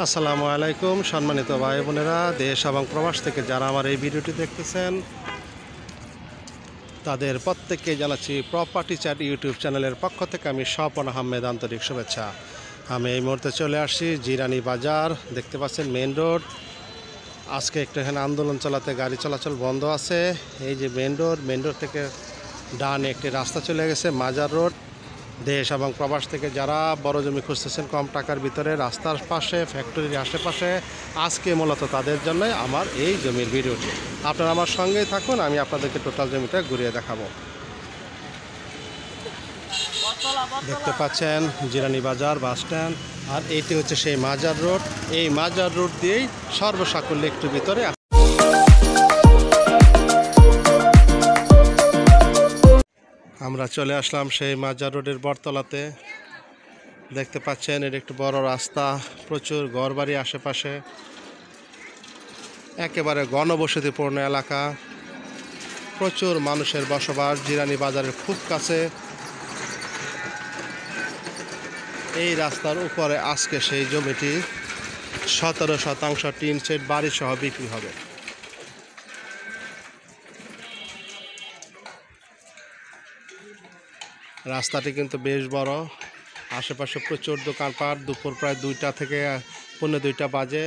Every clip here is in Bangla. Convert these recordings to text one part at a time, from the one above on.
আসসালামু আলাইকুম সম্মানিত ভাই বোনেরা, দেশ এবং প্রবাস থেকে যারা আমার এই ভিডিওটি দেখতেছেন তাদের প্রত্যেককে জানাচ্ছি প্রপার্টি চ্যাট ইউটিউব চ্যানেলের পক্ষ থেকে আমি স্বপন আহমেদ আন্তরিক শুভেচ্ছা। আমি এই মুহূর্তে চলে আসছি জিরানি বাজার। দেখতে পাচ্ছেন মেন রোড। আজকে একটু এখানে আন্দোলন চালাতে গাড়ি চলাচল বন্ধ আছে। এই যে মেন রোড থেকে ডানে একটি রাস্তা চলে গেছে মাজার রোড। দেশ এবং প্রবাস থেকে যারা বড় জমি খুঁজতেছেন কম টাকার ভিতরে, রাস্তার পাশে, ফ্যাক্টরির আশেপাশে, আজকে মূলত তাদের জন্য আমার এই জমির ভিডিওটি। আপনারা আমার সঙ্গেই থাকুন, আমি আপনাদেরকে টোটাল জমিটা ঘুরিয়ে দেখাবো। দেখতে পাচ্ছেন জিরানি বাজার বাস স্ট্যান্ড, আর এইটি হচ্ছে সেই মাজার রোড। এই মাজার রোড দিয়েই সর্বসাকুল্যে একটু ভিতরে আমরা চলে আসলাম সেই মাজার রোডের বটতলাতে। দেখতে পাচ্ছেন এটা একটু বড় রাস্তা, প্রচুর ঘরবাড়ি আশেপাশে, একেবারে ঘনবসতিপূর্ণ এলাকা, প্রচুর মানুষের বসবাস জিরানি বাজারের খুব কাছে। এই রাস্তার উপরে আজকে সেই জমিটি 17% টিন সেট বাড়ি সহ বিক্রি হবে। রাস্তাটি কিন্তু বেশ বড়, আশেপাশে প্রচুর দোকানপাট। দুপুর প্রায় 2টা থেকে পৌনে 2টা বাজে।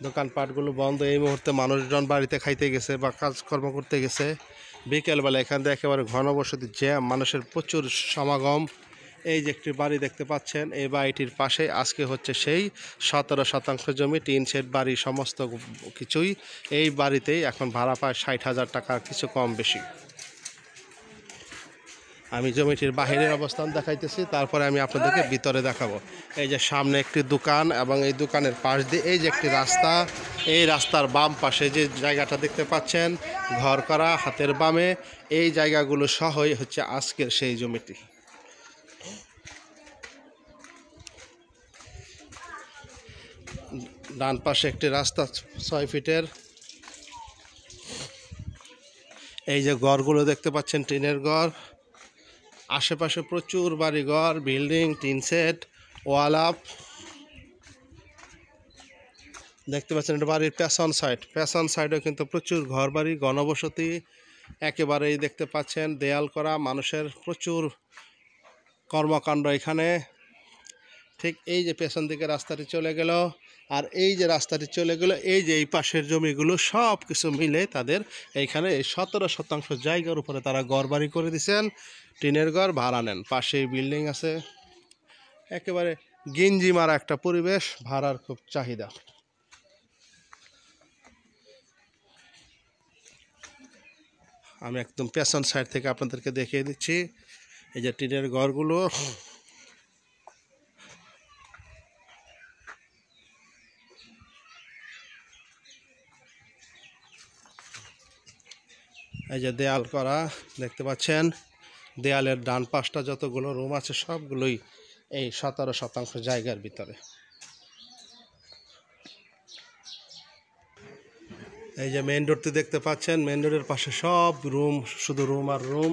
দোকানপাটগুলো বন্ধ। এই মুহূর্তে মানুষজন বাড়িতে খাইতে গেছে বা কাজকর্ম করতে গেছে। বিকেলবেলা এখান থেকে একেবারে ঘনবসতি জ্যাম, মানুষের প্রচুর সমাগম। এই যে একটি বাড়ি দেখতে পাচ্ছেন, এই বাড়িটির পাশে আজকে হচ্ছে সেই 17% জমি, টিন শেড বাড়ি, সমস্ত কিছুই এই বাড়িতেই এখন ভাড়া পায় 60,000 টাকা, কিছু কম বেশি। আমি জমিটির বাহিরের অবস্থান দেখাইতেছি, তারপরে আমি আপনাদেরকে ভিতরে দেখাবো। এই যে সামনে একটি দোকান এবং এই দোকানের পাশ দিয়ে এই যে একটি রাস্তা, এই রাস্তার বাম পাশে যে জায়গাটা দেখতে পাচ্ছেন ঘর করা হাতের বামে, এই জায়গাগুলো সহই হচ্ছে আজকের সেই জমিটি। ডান পাশে একটি রাস্তা 6 ফিটের। এই যে ঘরগুলো দেখতে পাচ্ছেন টিনের ঘর, আশেপাশে প্রচুর বাড়িঘর, বিল্ডিং, টিন সেট, ওয়াল আপ। দেখতে পাচ্ছেন এটা বাড়ির পেছন সাইডেও কিন্তু প্রচুর ঘর বাড়ি, ঘনবসতি একেবারেই দেখতে পাচ্ছেন। দেয়াল করা, মানুষের প্রচুর কর্মকাণ্ড এখানে। ঠিক এই যে পেছন দিকে রাস্তাটি চলে গেল, আর এই যে রাস্তাটি চলে গেল, এই যে এই পাশের জমিগুলো সব কিছু মিলে তাদের এইখানে এই 17% জায়গার উপরে তারা ঘর বাড়ি করে দিয়েছেন। টিনের ঘর ভাড়া নেন, পাশেই বিল্ডিং আছে। একেবারে গিঞ্জি মারা একটা পরিবেশ, ভাড়ার খুব চাহিদা। আমি একদম পেছন সাইড থেকে আপনাদেরকে দেখিয়ে দিচ্ছি এই যে টিনের ঘরগুলো। এই যে দেয়াল করা দেখতে পাচ্ছেন, দেয়ালের ডান পাশটা যতগুলো রুম আছে সবগুলোই এই 17% জায়গার ভিতরে। এই যে মেন রোডটি দেখতে পাচ্ছেন, মেন রোডের পাশে সব রুম, শুধু রুম আর রুম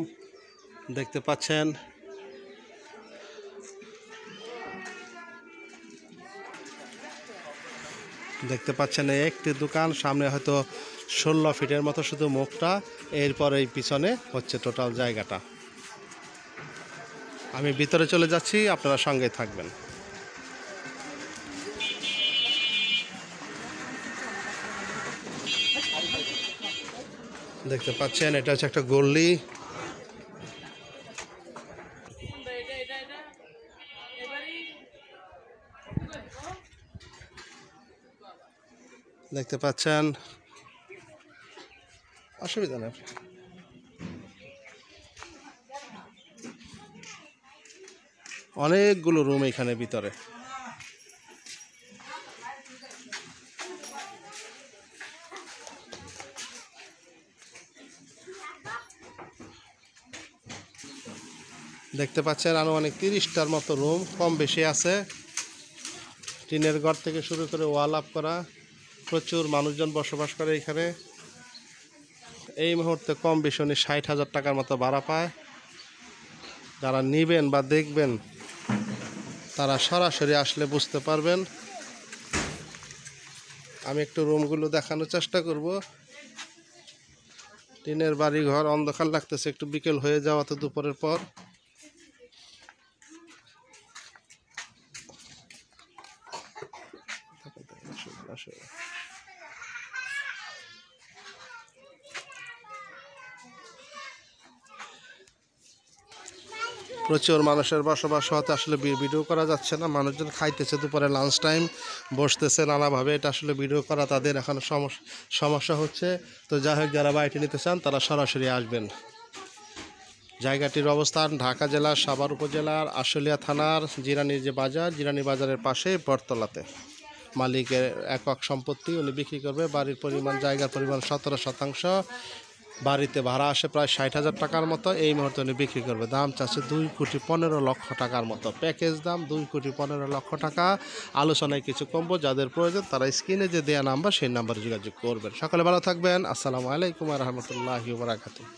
দেখতে পাচ্ছেন। দেখতে পাচ্ছেন একটি দোকান, সামনে হয়তো 16 ফিটের মতো শুধু মুখটা, এরপর এই পিছনে হচ্ছে টোটাল জায়গাটা। আমি ভিতরে চলে যাচ্ছি, আপনারা সঙ্গে থাকবেন। দেখতে পাচ্ছেন এটা হচ্ছে একটা গল্লি। দেখতে পাচ্ছেন, অসুবিধা নেই। অনেকগুলো রুম এখানে ভিতরে। দেখতে পাচ্ছেন আনুমানিক 30টার মতো রুম, কম বেশি আছে। টিনের ঘর থেকে শুরু করে ওয়াল আপ করা, প্রচুর মানুষজন বসবাস করে এখানে। এই মুহূর্তে কম বেশি 60,000 টাকার মতো ভাড়া পায়। যারা নেবেন বা দেখবেন তারা সরাসরি আসলে বুঝতে পারবেন আমি একটু রুমগুলো দেখানোর চেষ্টা করব। টিনের বাড়ি ঘর, অন্ধকার লাগতেছে, একটু বিকেল হয়ে যাওয়া তো দুপুরের পর। প্রচুর মানুষের বসবাস হওয়াতে আসলে ভিডিও করা যাচ্ছে না। মানুষজন খাইতেছে, দুপুরে লাঞ্চ টাইম, বসতেছে নানাভাবে, এটা আসলে ভিডিও করা তাদের এখন সমস্যা হচ্ছে। তো যাই হোক, যারা বাড়িটি নিতে চান তারা সরাসরি আসবেন। জায়গাটির অবস্থান ঢাকা জেলার সাভার উপজেলার আশুলিয়া থানার জিরানির যে বাজার, জিরানি বাজারের পাশে বটতলাতে। মালিকের একক সম্পত্তি, উনি বিক্রি করবে। বাড়ির পরিমাণ, জায়গার পরিমাণ 17%। বাড়িতে ভাড়া আসে প্রায় 60,000 টাকার মতো। এই মুহূর্তে উনি বিক্রি করবে। দাম চাচ্ছে 2,15,00,000 টাকার মতো। প্যাকেজ দাম 2,15,00,000 টাকা। আলোচনায় কিছু কমবো। যাদের প্রয়োজন তারা স্ক্রিনে যে দেওয়া নাম্বার, সেই নাম্বারে যোগাযোগ করবেন। সকালে ভালো থাকবেন। আসসালামু আলাইকুম ওয়া রাহমাতুল্লাহি ওয়া বারাকাতুহু।